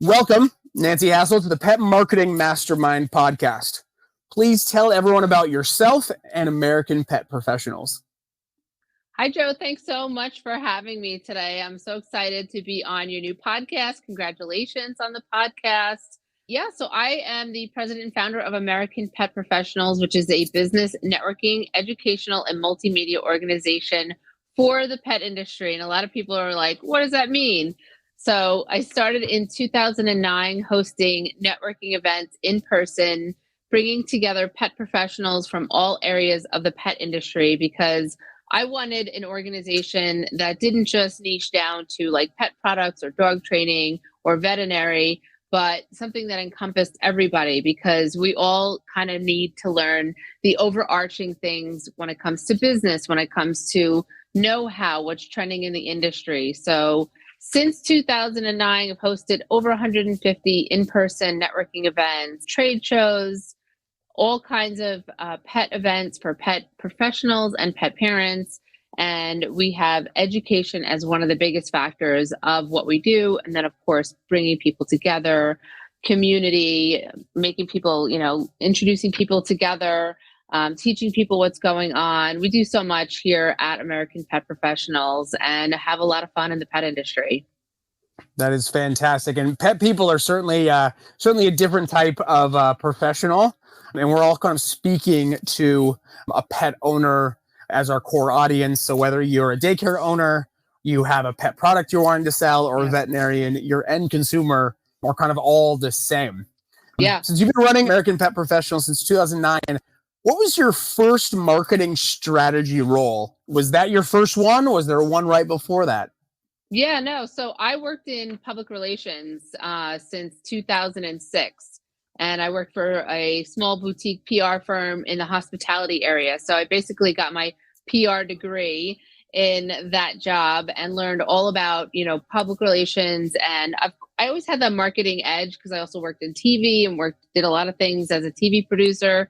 Welcome, Nancy Hassel, to the Pet Marketing Mastermind podcast. Please tell everyone about yourself and American Pet Professionals. Hi, Joe. Thanks so much for having me today. I'm so excited to be on your new podcast. Congratulations on the podcast. So I am the president and founder of American Pet Professionals, which is a business networking, educational, and multimedia organization for the pet industry. And a lot of people are like, what does that mean? So I started in 2009 hosting networking events in person, bringing together pet professionals from all areas of the pet industry, because I wanted an organization that didn't just niche down to like pet products or dog training or veterinary, but something that encompassed everybody, because we all kind of need to learn the overarching things when it comes to business, when it comes to know-how, what's trending in the industry. So since 2009, I've hosted over 150 in-person networking events, trade shows, all kinds of pet events for pet professionals and pet parents. And we have education as one of the biggest factors of what we do. And then, of course, bringing people together, community, making people, introducing people together, teaching people what's going on. We do so much here at American Pet Professionals and have a lot of fun in the pet industry. That is fantastic. And pet people are certainly a different type of professional. And we're all kind of speaking to a pet owner as our core audience. So whether you're a daycare owner, you have a pet product you're wanting to sell, or a veterinarian, your end consumer are kind of all the same. Yeah. Since you've been running American Pet Professionals since 2009, what was your first marketing strategy role? Was that your first one? Was there one right before that? So I worked in public relations since 2006. And I worked for a small boutique PR firm in the hospitality area. So I basically got my PR degree in that job and learned all about, public relations. And I always had that marketing edge because I also worked in TV and did a lot of things as a TV producer.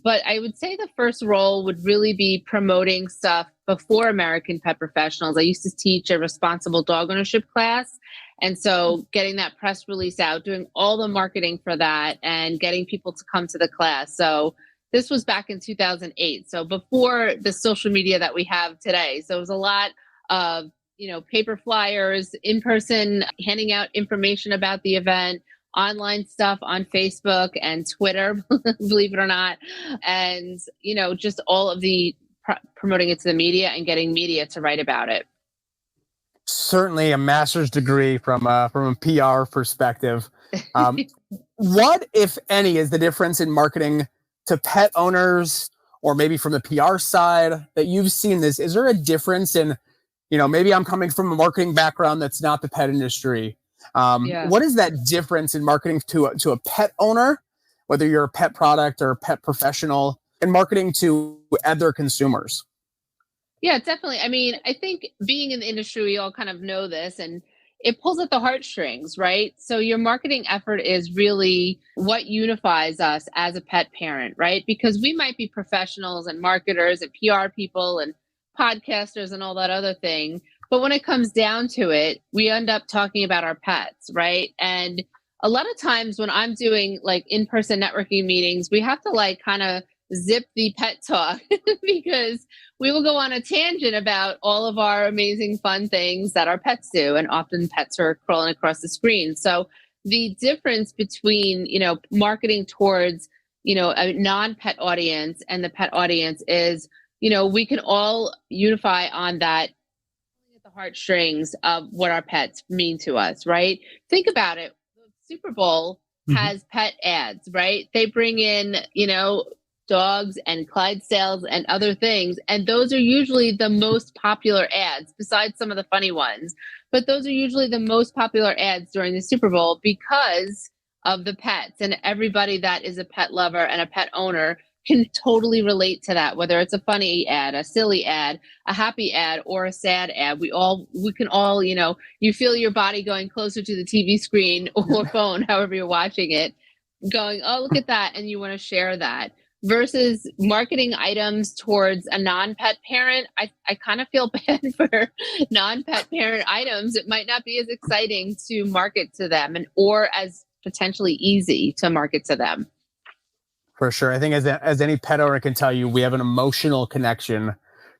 But I would say the first role would really be promoting stuff before American Pet Professionals. I used to teach a responsible dog ownership class. And so getting that press release out, doing all the marketing for that and getting people to come to the class. So this was back in 2008. So before the social media that we have today. So it was a lot of, paper flyers, in person, handing out information about the event, online stuff on Facebook and Twitter, believe it or not. And, just all of the promoting it to the media and getting media to write about it. Certainly a master's degree from a PR perspective. What, if any, is the difference in marketing to pet owners, or maybe from the PR side that you've seen this? Is there a difference in, maybe I'm coming from a marketing background that's not the pet industry. What is that difference in marketing to a pet owner, whether you're a pet product or a pet professional, and marketing to other consumers? Yeah, definitely. I mean, I think being in the industry, we all kind of know this, and it pulls at the heartstrings, right? So your marketing effort is really what unifies us as a pet parent, right? Because we might be professionals and marketers and PR people and podcasters and all that other thing. But when it comes down to it, we end up talking about our pets, right? And a lot of times when I'm doing like in-person networking meetings, we have to kind of zip the pet talk because we will go on a tangent about all of our amazing fun things that our pets do. And often pets are crawling across the screen. So the difference between, marketing towards, a non-pet audience and the pet audience is, we can all unify on that at the heartstrings of what our pets mean to us, right? Think about it. The Super Bowl has pet ads, right? They bring in, dogs and Clydesdales and other things. And those are usually the most popular ads, besides some of the funny ones. But those are usually the most popular ads during the Super Bowl because of the pets. And everybody that is a pet lover and a pet owner can totally relate to that, whether it's a funny ad, a silly ad, a happy ad, or a sad ad. We can all, you feel your body going closer to the TV screen or phone, however you're watching it, going, oh, look at that. And you want to share that. versus marketing items towards a non-pet parent. I kind of feel bad for non-pet parent items. It might not be as exciting to market to them or as potentially easy to market to them. For sure. I think as any pet owner can tell you, we have an emotional connection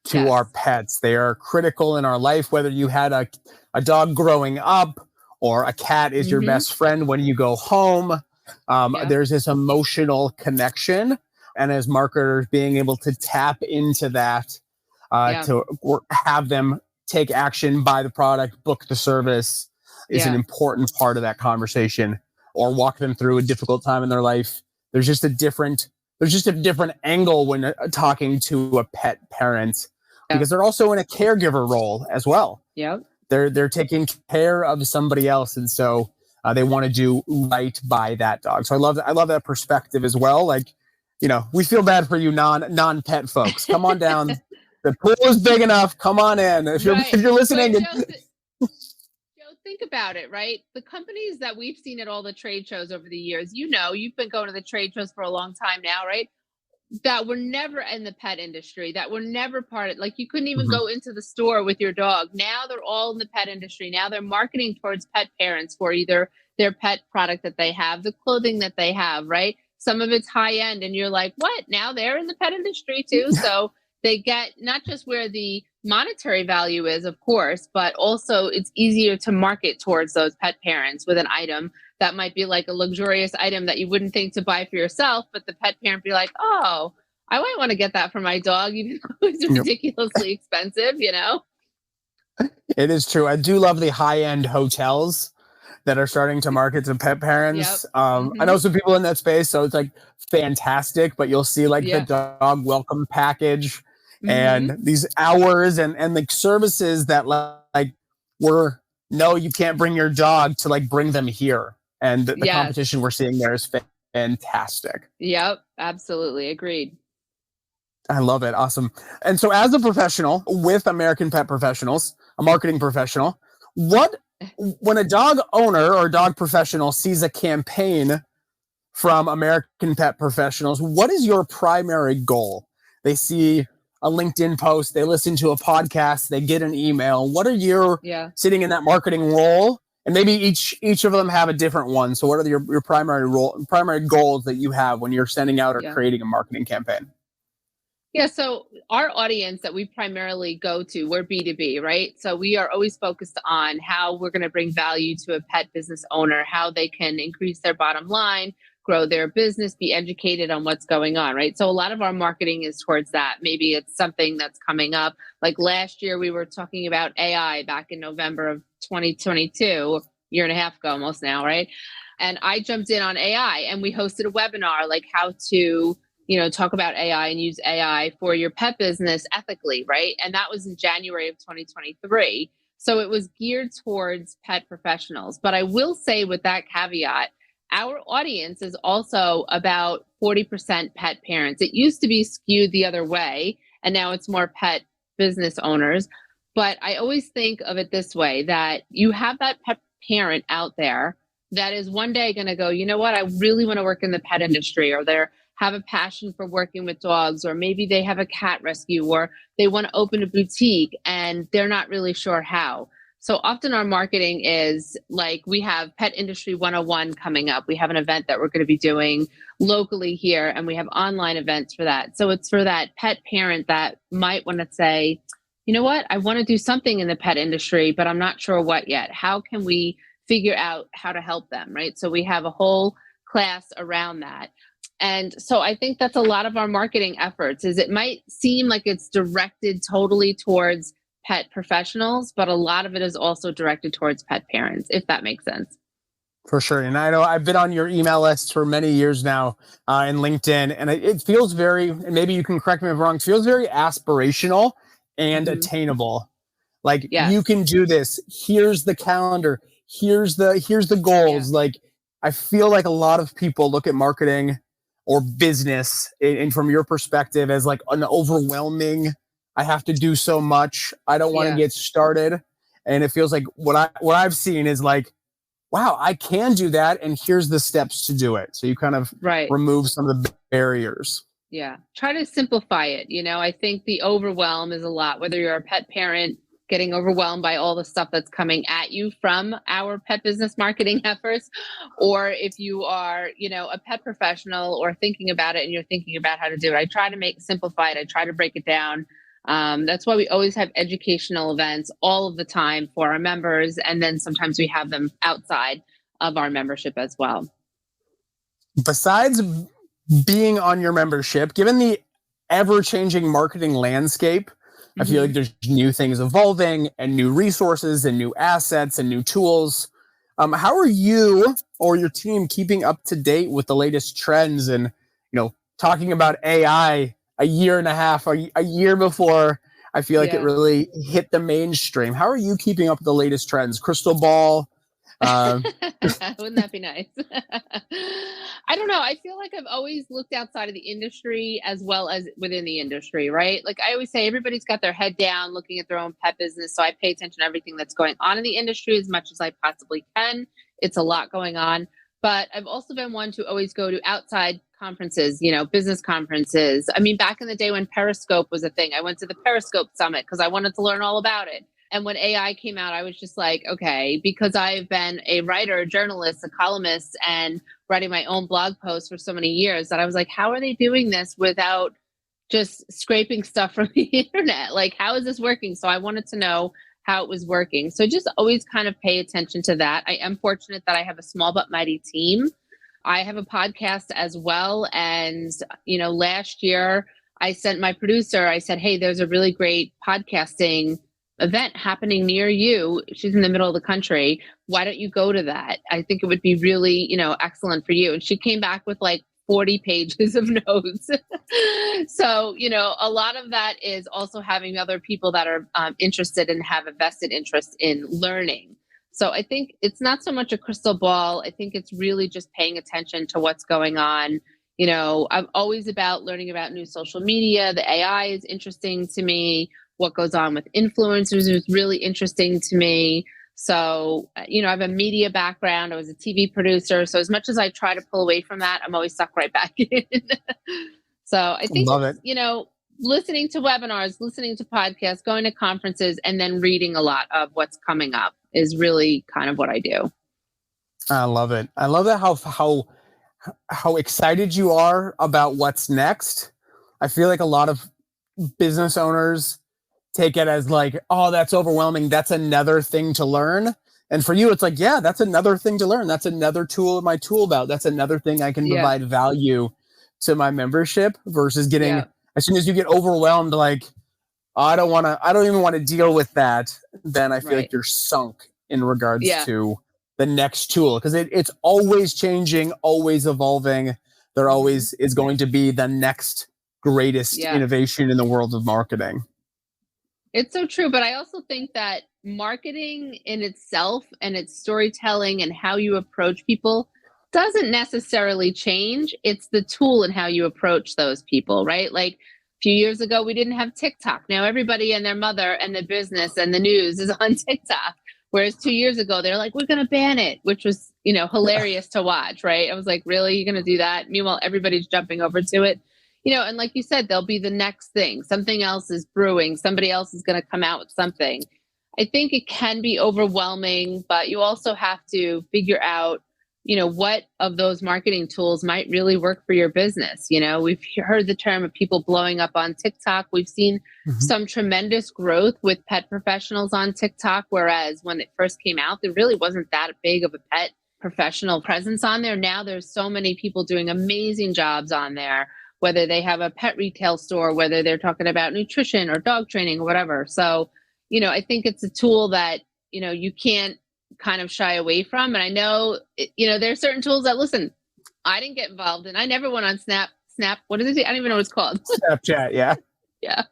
to Yes. our pets. They are critical in our life, whether you had a dog growing up or a cat is your best friend when you go home. There's this emotional connection. And as marketers, being able to tap into that, to have them take action, buy the product, book the service is an important part of that conversation, or walk them through a difficult time in their life. There's just a different angle when talking to a pet parent, because they're also in a caregiver role as well. Yep. They're taking care of somebody else, and so they want to do right by that dog. So I love that perspective as well. Like, we feel bad for you non-pet folks. Come on down. The pool is big enough. Come on in. If you're listening. Joe, think about it, right? The companies that we've seen at all the trade shows over the years, you've been going to the trade shows for a long time now, right? That were never in the pet industry, that were never part of, like, you couldn't even go into the store with your dog. Now they're all in the pet industry. Now they're marketing towards pet parents for either their pet product that they have, the clothing that they have, right? Some of it's high end, and you're like, what? Now they're in the pet industry too. So they get not just where the monetary value is, of course, but also it's easier to market towards those pet parents with an item that might be like a luxurious item that you wouldn't think to buy for yourself, but the pet parent be like, oh, I might want to get that for my dog, even though it's ridiculously expensive, It is true. I do love the high-end hotels that are starting to market to pet parents. I know some people in that space, so it's like fantastic, but you'll see like the dog welcome package and these hours and like services that no, you can't bring your dog to like bring them here. And the competition we're seeing there is fantastic. Yep, absolutely. Agreed. I love it. Awesome. And so as a professional with American Pet Professionals, a marketing professional, when a dog owner or dog professional sees a campaign from American Pet Professionals, what is your primary goal? They see a LinkedIn post, they listen to a podcast, they get an email. What are your sitting in that marketing role? And maybe each of them have a different one. So what are your primary goals that you have when you're sending out or creating a marketing campaign? Yeah, so our audience that we primarily go to, we're B2B, right? So we are always focused on how we're going to bring value to a pet business owner, how they can increase their bottom line, grow their business, be educated on what's going on, right? So a lot of our marketing is towards that. Maybe it's something that's coming up. Like last year, we were talking about AI back in November of 2022, a year and a half ago almost now, right? And I jumped in on AI and we hosted a webinar, like how to talk about AI and use AI for your pet business ethically, right? And that was in January of 2023. So it was geared towards pet professionals. But I will say with that caveat, our audience is also about 40% pet parents. It used to be skewed the other way, and now it's more pet business owners. But I always think of it this way, that you have that pet parent out there that is one day going to go, you know what, I really want to work in the pet industry, or they're have a passion for working with dogs, or maybe they have a cat rescue, or they want to open a boutique and they're not really sure how. So often our marketing is like, we have Pet Industry 101 coming up. We have an event that we're going to be doing locally here, and we have online events for that. So it's for that pet parent that might want to say, you know what, I want to do something in the pet industry, but I'm not sure what yet. How can we figure out how to help them, right? So we have a whole class around that. And so I think that's a lot of our marketing efforts. Is it might seem like it's directed totally towards pet professionals, but a lot of it is also directed towards pet parents, if that makes sense. For sure. And I know I've been on your email list for many years now in LinkedIn, and it feels very, and maybe you can correct me if I'm wrong, feels very aspirational and attainable. Like, you can do this. Here's the calendar. Here's the goals. Like, I feel like a lot of people look at marketing or business, and from your perspective, as like an overwhelming, I have to do so much, I don't want to get started. And it feels like what I've seen is like, wow, I can do that, and here's the steps to do it. So you kind of remove some of the barriers. Yeah. Try to simplify it. I think the overwhelm is a lot, whether you're a pet parent getting overwhelmed by all the stuff that's coming at you from our pet business marketing efforts, or if you are, a pet professional or thinking about it and you're thinking about how to do it. I try to make it simplified. I try to break it down. That's why we always have educational events all of the time for our members. And then sometimes we have them outside of our membership as well. Besides being on your membership, given the ever-changing marketing landscape, I feel like there's new things evolving and new resources and new assets and new tools. How are you or your team keeping up to date with the latest trends and, talking about AI a year and a half, a year before I feel like it really hit the mainstream? How are you keeping up with the latest trends? Crystal ball? Wouldn't that be nice? I don't know. I feel like I've always looked outside of the industry as well as within the industry, right? Like I always say, everybody's got their head down looking at their own pet business. So I pay attention to everything that's going on in the industry as much as I possibly can. It's a lot going on. But I've also been one to always go to outside conferences, business conferences. I mean, back in the day when Periscope was a thing, I went to the Periscope Summit because I wanted to learn all about it. And when AI came out, I was just like, okay, because I've been a writer, a journalist, a columnist, and writing my own blog posts for so many years that I was like, how are they doing this without just scraping stuff from the internet? Like, how is this working? So I wanted to know how it was working. So just always kind of pay attention to that. I am fortunate that I have a small but mighty team. I have a podcast as well. And, last year I sent my producer, I said, hey, there's a really great podcasting event happening near you. She's in the middle of the country. Why don't you go to that? I think it would be really, excellent for you. And she came back with like 40 pages of notes. So, a lot of that is also having other people that are interested and have a vested interest in learning. So I think it's not so much a crystal ball. I think it's really just paying attention to what's going on. I'm always about learning about new social media. The AI is interesting to me. What goes on with influencers is really interesting to me. So, I have a media background. I was a TV producer. So as much as I try to pull away from that, I'm always sucked right back in. So I think, listening to webinars, listening to podcasts, going to conferences, and then reading a lot of what's coming up is really kind of what I do. I love it. I love that how excited you are about what's next. I feel like a lot of business owners take it as like, oh, that's overwhelming. That's another thing to learn. And for you, it's like, yeah, that's another thing to learn. That's another tool in my tool belt. That's another thing I can provide value to my membership versus getting, as soon as you get overwhelmed, like, oh, I don't even want to deal with that. Then I feel like you're sunk in regards to the next tool. Cause it's always changing, always evolving. There always is going to be the next greatest innovation in the world of marketing. It's so true. But I also think that marketing in itself and its storytelling and how you approach people doesn't necessarily change. It's the tool and how you approach those people, right? Like a few years ago, we didn't have TikTok. Now everybody and their mother and the business and the news is on TikTok. Whereas 2 years ago, they're like, we're going to ban it, which was, hilarious to watch, right? I was like, really? You're going to do that? Meanwhile, everybody's jumping over to it. And like you said, there'll be the next thing. Something else is brewing. Somebody else is going to come out with something. I think it can be overwhelming, but you also have to figure out, what of those marketing tools might really work for your business. We've heard the term of people blowing up on TikTok. We've seen some tremendous growth with pet professionals on TikTok, whereas when it first came out, there really wasn't that big of a pet professional presence on there. Now there's so many people doing amazing jobs on there, whether they have a pet retail store, whether they're talking about nutrition or dog training or whatever. So, I think it's a tool that, you can't kind of shy away from. And I know, there's certain tools that, listen, I didn't get involved in. I never went on Snap. What is it? I don't even know what it's called. Snapchat. Yeah. Yeah.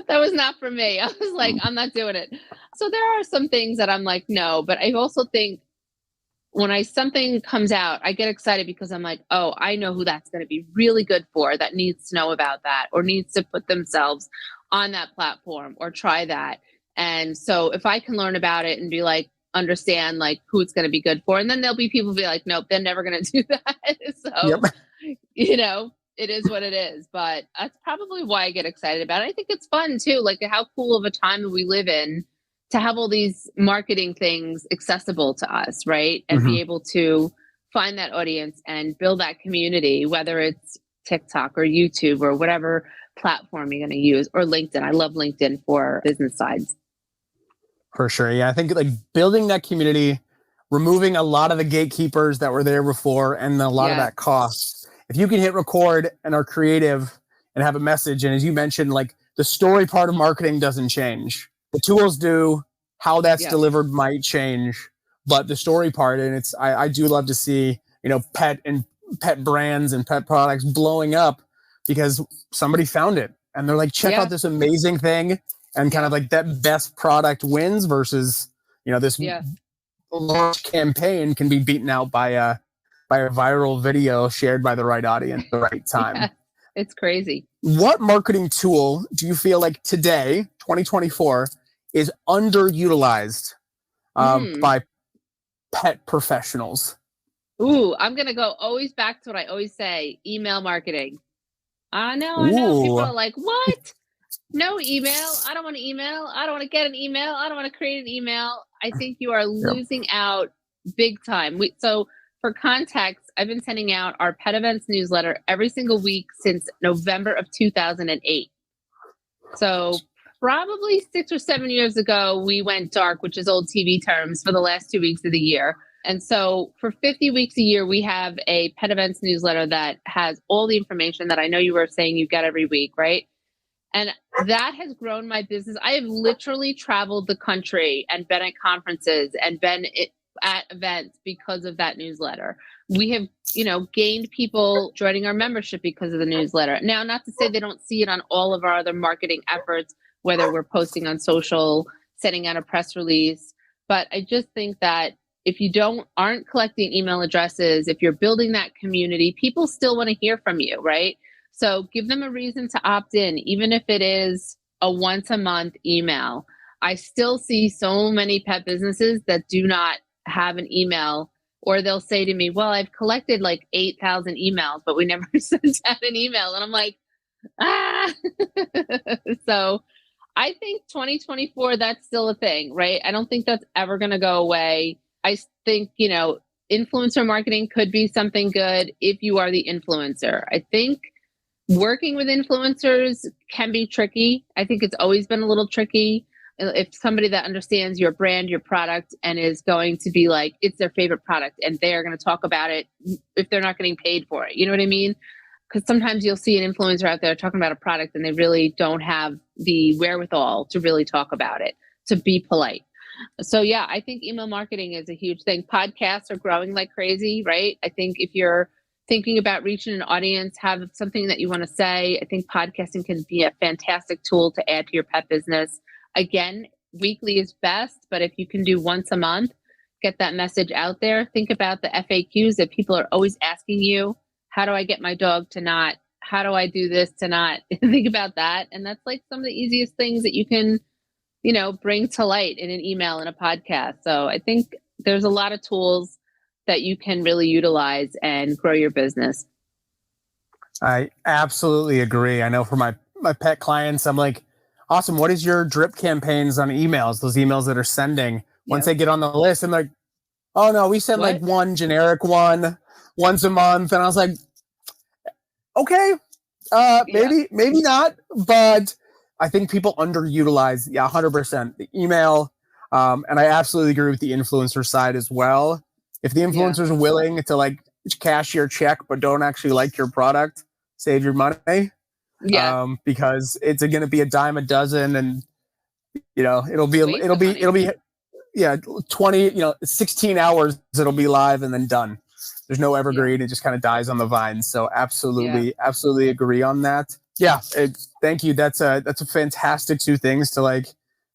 That was not for me. I was like, I'm not doing it. So there are some things that I'm like, no, but I also think when something comes out, I get excited because I'm like, oh, I know who that's going to be really good for, that needs to know about that or needs to put themselves on that platform or try that. And so if I can learn about it and be like, understand like who it's going to be good for, and then there'll be people be like, nope, they're never going to do that. So, it is what it is. But that's probably why I get excited about it. I think it's fun too. Like how cool of a time we live in to have all these marketing things accessible to us, right? And be able to find that audience and build that community, whether it's TikTok or YouTube or whatever platform you're going to use, or LinkedIn. I love LinkedIn for business sides. For sure. Yeah. I think like building that community, removing a lot of the gatekeepers that were there before and a lot of that cost. If you can hit record and are creative and have a message, and as you mentioned, like the story part of marketing doesn't change. The tools do, how that's delivered might change, but the story part, and I do love to see, pet brands and pet products blowing up because somebody found it and they're like, check out this amazing thing, and kind of like that best product wins versus, this launch campaign can be beaten out by a viral video shared by the right audience at the right time. Yeah, it's crazy. What marketing tool do you feel like today, 2024, is underutilized by pet professionals? Ooh, I'm going to go always back to what I always say, email marketing. I know. People are like, what? No email. I don't want to email. I don't want to get an email. I don't want to create an email. I think you are losing out big time. So for context, I've been sending out our pet events newsletter every single week since November of 2008. So probably 6 or 7 years ago, we went dark, which is old TV terms, for the last 2 weeks of the year. And so for 50 weeks a year, we have a pet events newsletter that has all the information that I know you were saying you get every week, right? And that has grown my business. I have literally traveled the country and been at conferences and been at events because of that newsletter. We have, gained people joining our membership because of the newsletter. Now, not to say they don't see it on all of our other marketing efforts, whether we're posting on social, sending out a press release. But I just think that if you aren't collecting email addresses, if you're building that community, people still want to hear from you, right? So give them a reason to opt in, even if it is a once a month email. I still see so many pet businesses that do not have an email, or they'll say to me, well, I've collected like 8,000 emails, but we never sent out an email. And I'm like, So I think 2024, that's still a thing, right? I don't think that's ever going to go away. I think, influencer marketing could be something good if you are the influencer. I think working with influencers can be tricky. I think it's always been a little tricky. If somebody that understands your brand, your product, and is going to be like, it's their favorite product, and they are going to talk about it if they're not getting paid for it. You know what I mean? Because sometimes you'll see an influencer out there talking about a product and they really don't have the wherewithal to really talk about it, to be polite. So yeah, I think email marketing is a huge thing. Podcasts are growing like crazy, right? I think if you're thinking about reaching an audience, have something that you want to say, I think podcasting can be a fantastic tool to add to your pet business. Again, weekly is best, but if you can do once a month, get that message out there. Think about the FAQs that people are always asking you. How do I get my dog to not? How do I do this to not? Think about that. And that's like some of the easiest things that you can, bring to light in an email and a podcast. So I think there's a lot of tools that you can really utilize and grow your business. I absolutely agree. I know for my pet clients, I'm like, awesome. What is your drip campaigns on emails? Those emails that are sending. Once they get on the list, I'm like, oh no, we send like one generic one once a month. And I was like, okay, maybe not, but I think people underutilize, 100% the email. And I absolutely agree with the influencer side as well. If the influencer's willing to like cash your check, but don't actually like your product, save your money. Because it's going to be a dime a dozen, and it'll be 20, 16 hours it'll be live and then done. There's no evergreen. It just kind of dies on the vine. So absolutely agree on that. Yeah. Thank you. That's a fantastic two things to like,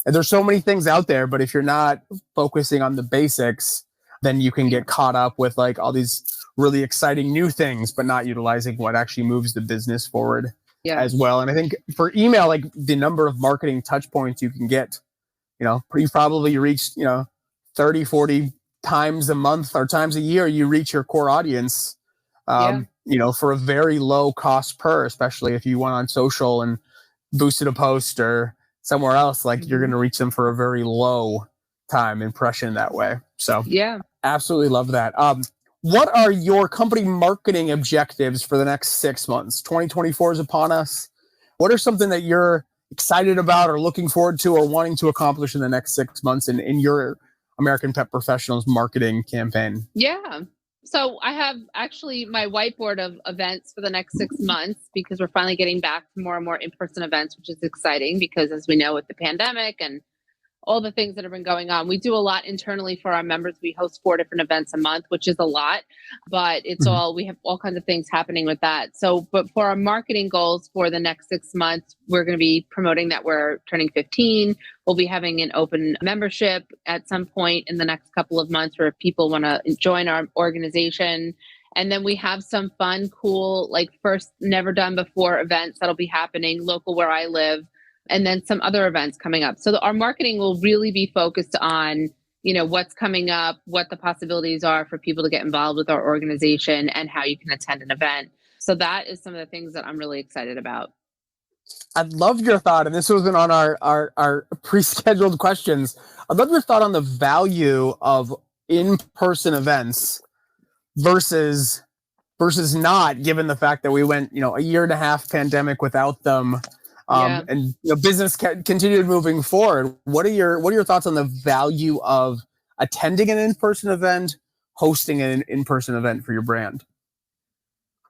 and there's so many things out there, but if you're not focusing on the basics, then you can get caught up with like all these really exciting new things, but not utilizing what actually moves the business forward as well. And I think for email, like the number of marketing touch points you can get, you probably reached, 30, 40 times a month or times a year, you reach your core audience for a very low cost per, especially if you went on social and boosted a post or somewhere else, like you're going to reach them for a very low time impression that way. So yeah, absolutely love that. What are your company marketing objectives for the next 6 months? 2024 is upon us. What are something that you're excited about or looking forward to or wanting to accomplish in the next 6 months in your American Pet Professionals marketing campaign? yeah. So I have actually my whiteboard of events for the next 6 months, because we're finally getting back to more and more in-person events, which is exciting because, as we know, with the pandemic and all the things that have been going on. We do a lot internally for our members. We host 4 different events a month, which is a lot, but it's we have all kinds of things happening with that. So, but for our marketing goals for the next 6 months, we're going to be promoting that we're turning 15. We'll be having an open membership at some point in the next couple of months where people want to join our organization. And then we have some fun, cool, like first never done before events that'll be happening local where I live, and then some other events coming up. So our marketing will really be focused on, what's coming up, what the possibilities are for people to get involved with our organization, and how you can attend an event. So that is some of the things that I'm really excited about. I'd love your thought, and this wasn't on our pre-scheduled questions. I'd love your thought on the value of in-person events versus not, given the fact that we went, a year and a half pandemic without them. And business continued moving forward. What are your thoughts on the value of attending an in-person event, hosting an in-person event for your brand?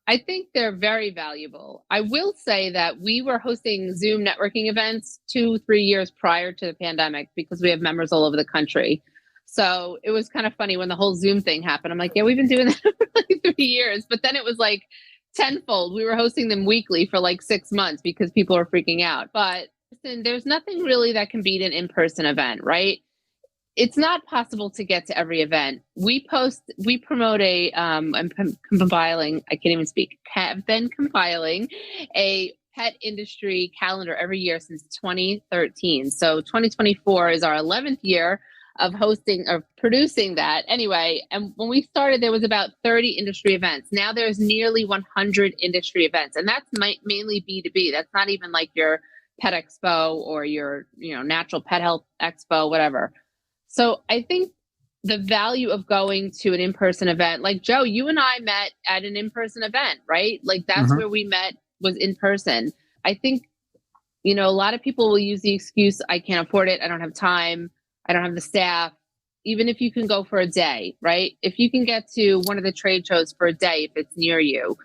I think they're very valuable. I will say that we were hosting Zoom networking events 2-3 years prior to the pandemic because we have members all over the country. So it was kind of funny when the whole Zoom thing happened. I'm like, yeah, we've been doing that for like 3 years. But then it was like tenfold. We were hosting them weekly for like 6 months because people were freaking out. But listen, there's nothing really that can beat an in-person event, right? It's not possible to get to every event. We promote I'm compiling, I can't even speak, have been compiling a pet industry calendar every year since 2013. So 2024 is our 11th year of hosting or producing that. Anyway, and when we started, there was about 30 industry events. Now there's nearly 100 industry events, and that's mainly B2B. That's not even like your pet expo or your, natural pet health expo, whatever. So I think the value of going to an in-person event, like Joe, you and I met at an in-person event, right? Like that's where we met, was in person. I think, a lot of people will use the excuse, I can't afford it, I don't have time, I don't have the staff. Even if you can go for a day, right? If you can get to one of the trade shows for a day, if it's near you.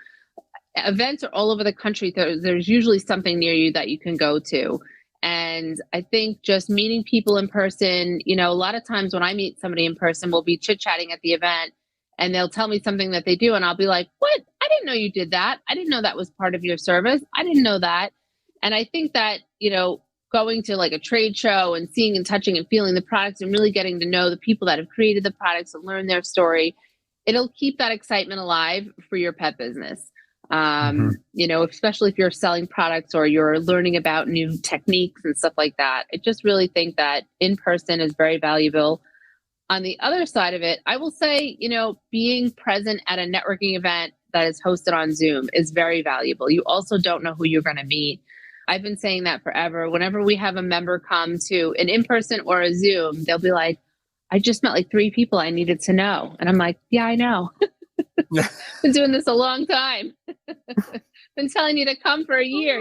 Events are all over the country. There's usually something near you that you can go to. And I think just meeting people in person, a lot of times when I meet somebody in person, we'll be chit-chatting at the event and they'll tell me something that they do. And I'll be like, what? I didn't know you did that. I didn't know that was part of your service. I didn't know that. And I think that, going to like a trade show and seeing and touching and feeling the products and really getting to know the people that have created the products and learn their story, it'll keep that excitement alive for your pet business. Especially if you're selling products or you're learning about new techniques and stuff like that. I just really think that in person is very valuable. On the other side of it, I will say, being present at a networking event that is hosted on Zoom is very valuable. You also don't know who you're going to meet. I've been saying that forever. Whenever we have a member come to an in-person or a Zoom, they'll be like, I just met like 3 people I needed to know. And I'm like, yeah, I know. Been doing this a long time. Been telling you to come for a year,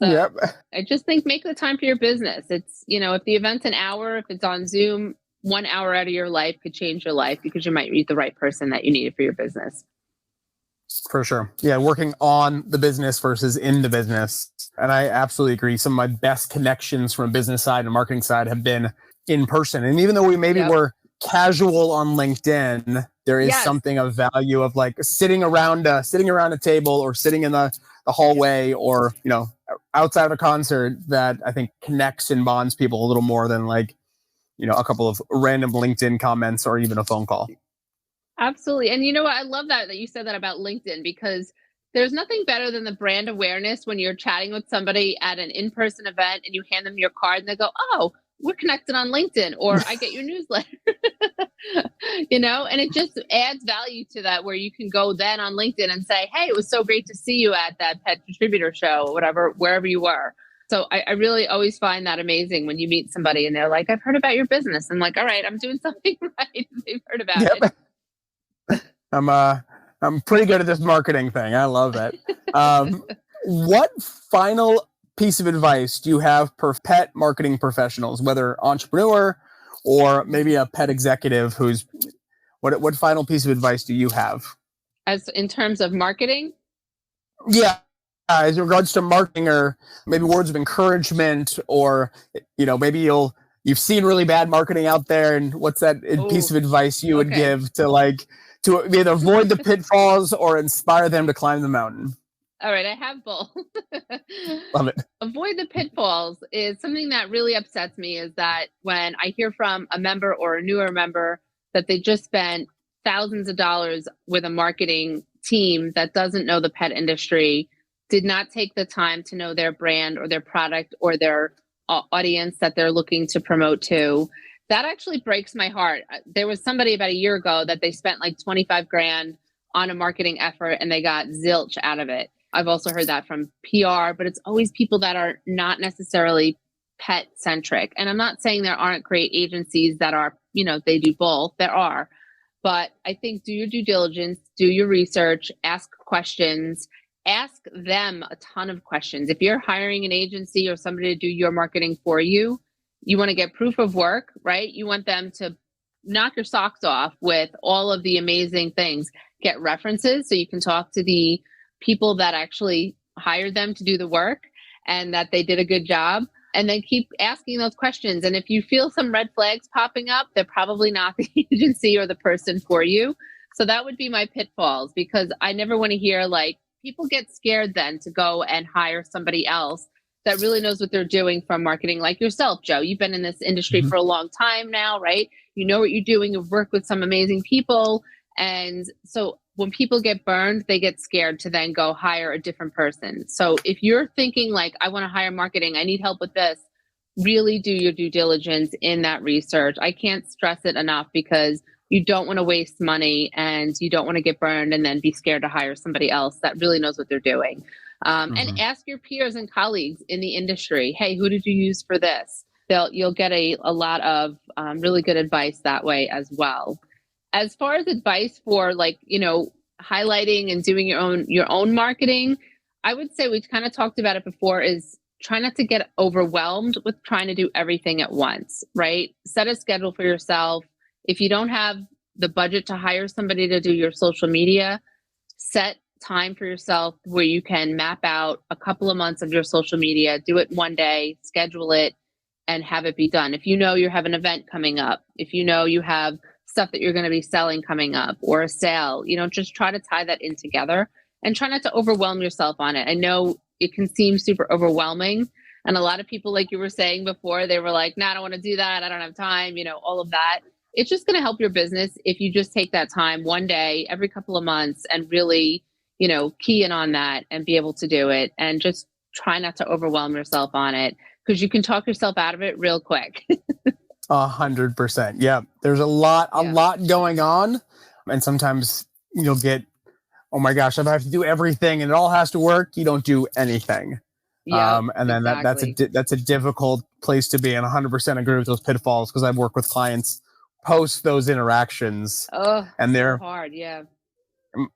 So I just think make the time for your business. It's, if the event's an hour, if it's on Zoom, 1 hour out of your life could change your life because you might meet the right person that you needed for your business. For sure. Yeah, working on the business versus in the business. And I absolutely agree. Some of my best connections from a business side and marketing side have been in person. And even though we maybe were casual on LinkedIn, there is something of value of like sitting around a table or sitting in the hallway or, outside of a concert that I think connects and bonds people a little more than like, a couple of random LinkedIn comments or even a phone call. Absolutely. And you know what? I love that you said that about LinkedIn, because there's nothing better than the brand awareness when you're chatting with somebody at an in-person event and you hand them your card and they go, oh, we're connected on LinkedIn, or I get your newsletter. and it just adds value to that, where you can go then on LinkedIn and say, hey, it was so great to see you at that pet distributor show or whatever, wherever you were. So I really always find that amazing when you meet somebody and they're like, I've heard about your business. I'm like, all right, I'm doing something right. They've heard about it. I'm pretty good at this marketing thing. I love it. What final piece of advice do you have for pet marketing professionals, whether entrepreneur or maybe a pet executive what final piece of advice do you have? As in terms of marketing? Yeah. As in regards to marketing, or maybe words of encouragement, or, maybe you've seen really bad marketing out there, and what's that piece of advice you would give to either avoid the pitfalls or inspire them to climb the mountain? All right, I have both. Love it. Avoid the pitfalls is something that really upsets me, is that when I hear from a member or a newer member that they just spent thousands of dollars with a marketing team that doesn't know the pet industry, did not take the time to know their brand or their product or their audience that they're looking to promote to. That actually breaks my heart. There was somebody about a year ago that they spent like 25 grand on a marketing effort and they got zilch out of it. I've also heard that from PR, but it's always people that are not necessarily pet centric. And I'm not saying there aren't great agencies that are, they do both. There are. But I think do your due diligence, do your research, ask questions, ask them a ton of questions. If you're hiring an agency or somebody to do your marketing for you, you want to get proof of work, right? You want them to knock your socks off with all of the amazing things. Get references so you can talk to the people that actually hired them to do the work and that they did a good job. And then keep asking those questions. And if you feel some red flags popping up, they're probably not the agency or the person for you. So that would be my pitfalls, because I never want to hear people get scared then to go and hire somebody else that really knows what they're doing from marketing, like yourself, Joe. You've been in this industry for a long time now, right? You know what you're doing. You've worked with some amazing people. And so when people get burned, they get scared to then go hire a different person. So if you're thinking I want to hire marketing, I need help with this, really do your due diligence in that research. I can't stress it enough, because you don't want to waste money and you don't want to get burned and then be scared to hire somebody else that really knows what they're doing. And ask your peers and colleagues in the industry, hey, who did you use for this? You'll get a lot of really good advice that way as well. As far as advice for highlighting and doing your own marketing, I would say, we've kind of talked about it before, is try not to get overwhelmed with trying to do everything at once, right? Set a schedule for yourself. If you don't have the budget to hire somebody to do your social media, set time for yourself where you can map out a couple of months of your social media, do it one day, schedule it, and have it be done. If you know you have an event coming up, if you know you have stuff that you're going to be selling coming up or a sale, just try to tie that in together and try not to overwhelm yourself on it. I know it can seem super overwhelming. And a lot of people, like you were saying before, they were like, no, I don't want to do that. I don't have time, all of that. It's just going to help your business if you just take that time one day every couple of months and really, key in on that and be able to do it, and just try not to overwhelm yourself on it, because you can talk yourself out of it real quick. 100%. Yeah. There's a lot going on. And sometimes you'll get, oh my gosh, if I have to do everything and it all has to work, you don't do anything. Yeah. And then exactly. that's a difficult place to be. And 100% agree with those pitfalls, because I've worked with clients post those interactions. Oh, and they're so hard. Yeah.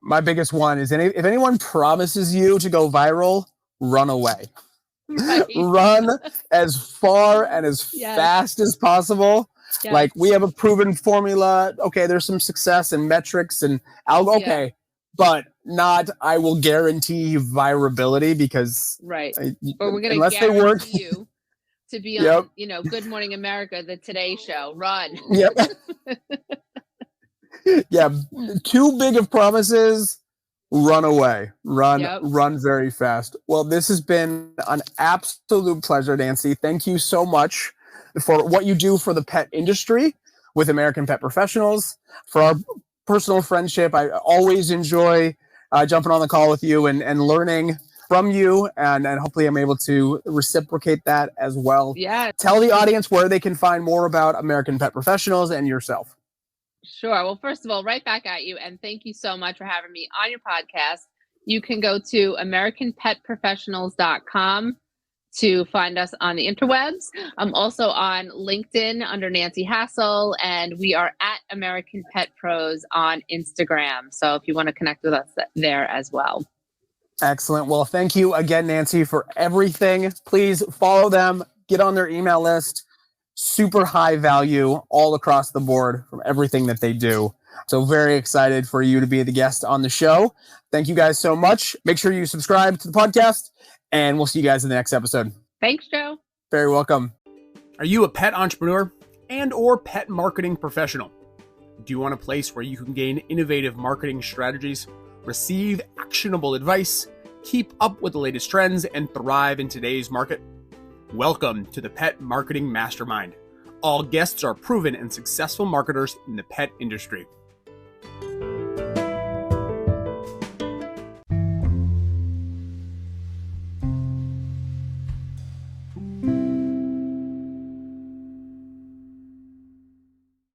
My biggest one is, if anyone promises you to go viral, run away. Right. Run as far and as fast as possible. Yes. We have a proven formula. Okay, there's some success and metrics and but not, I will guarantee virability, because right. Or we're going to guarantee you to be on, Good Morning America, the Today Show. Run. Yep. Yeah. Too big of promises. Run away. Run very fast. Well, this has been an absolute pleasure, Nancy. Thank you so much for what you do for the pet industry with American Pet Professionals, for our personal friendship. I always enjoy jumping on the call with you and learning from you, and hopefully I'm able to reciprocate that as well. Yeah. Tell the audience where they can find more about American Pet Professionals and yourself. Sure. Well, first of all, right back at you. And thank you so much for having me on your podcast. You can go to AmericanPetProfessionals.com to find us on the interwebs. I'm also on LinkedIn under Nancy Hassel, and we are at American Pet Pros on Instagram. So if you want to connect with us there as well. Excellent. Well, thank you again, Nancy, for everything. Please follow them, get on their email list. Super high value all across the board from everything that they do. So very excited for you to be the guest on the show. Thank you guys so much. Make sure you subscribe to the podcast, and we'll see you guys in the next episode. Thanks, Joe. Very welcome. Are you a pet entrepreneur and or pet marketing professional? Do you want a place where you can gain innovative marketing strategies, receive actionable advice, keep up with the latest trends, and thrive in today's market? Welcome to the Pet Marketing Mastermind. All guests are proven and successful marketers in the pet industry.